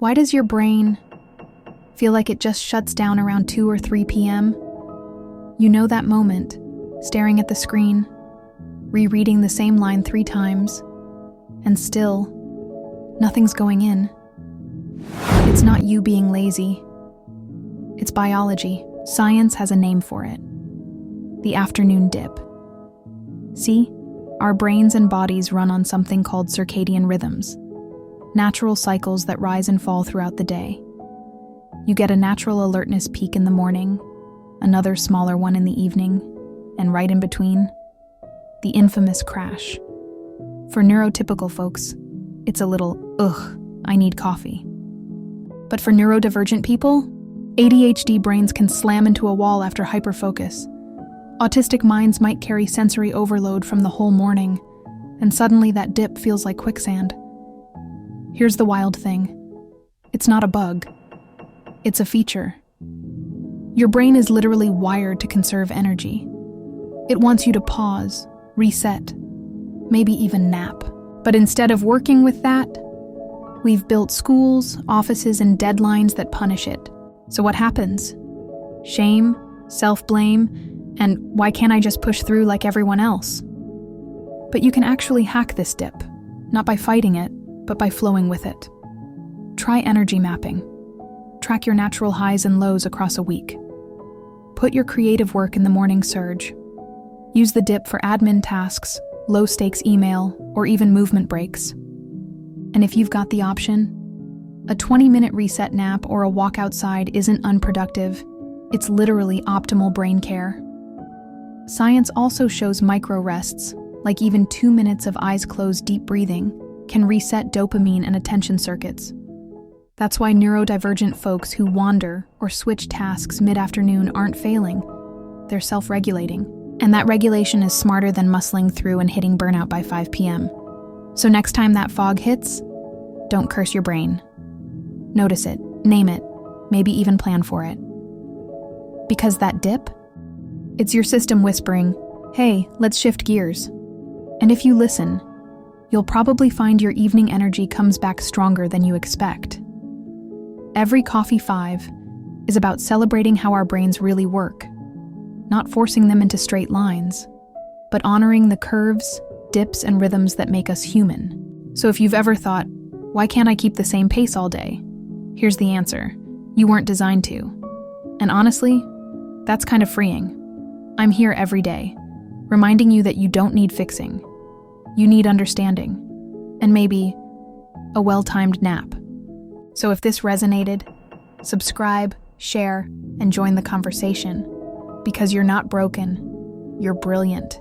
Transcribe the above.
Why does your brain feel like it just shuts down around 2 or 3 p.m.? You know that moment, staring at the screen, rereading the same line 3 times, and still, nothing's going in. It's not you being lazy. It's biology. Science has a name for it. The afternoon dip. See? Our brains and bodies run on something called circadian rhythms, natural cycles that rise and fall throughout the day. You get a natural alertness peak in the morning, another smaller one in the evening, and right in between, the infamous crash. For neurotypical folks, it's a little, I need coffee. But for neurodivergent people, ADHD brains can slam into a wall after hyperfocus. Autistic minds might carry sensory overload from the whole morning, and suddenly that dip feels like quicksand. Here's the wild thing. It's not a bug. It's a feature. Your brain is literally wired to conserve energy. It wants you to pause, reset, maybe even nap. But instead of working with that, we've built schools, offices, and deadlines that punish it. So what happens? Shame, self-blame, and why can't I just push through like everyone else? But you can actually hack this dip, not by fighting it, but by flowing with it. Try energy mapping. Track your natural highs and lows across a week. Put your creative work in the morning surge. Use the dip for admin tasks, low-stakes email, or even movement breaks. And if you've got the option, a 20-minute reset nap or a walk outside isn't unproductive. It's literally optimal brain care. Science also shows micro-rests, like even 2 minutes of eyes-closed deep breathing, can reset dopamine and attention circuits. That's why neurodivergent folks who wander or switch tasks mid-afternoon aren't failing. They're self-regulating. And that regulation is smarter than muscling through and hitting burnout by 5 p.m. So next time that fog hits, don't curse your brain. Notice it, name it, maybe even plan for it. Because that dip, it's your system whispering, hey, let's shift gears. And if you listen, you'll probably find your evening energy comes back stronger than you expect. Every Coffee 5 is about celebrating how our brains really work, not forcing them into straight lines, but honoring the curves, dips, and rhythms that make us human. So if you've ever thought, why can't I keep the same pace all day? Here's the answer. You weren't designed to. And honestly, that's kind of freeing. I'm here every day, reminding you that you don't need fixing. You need understanding, and maybe a well-timed nap. So if this resonated, subscribe, share, and join the conversation, because you're not broken, you're brilliant.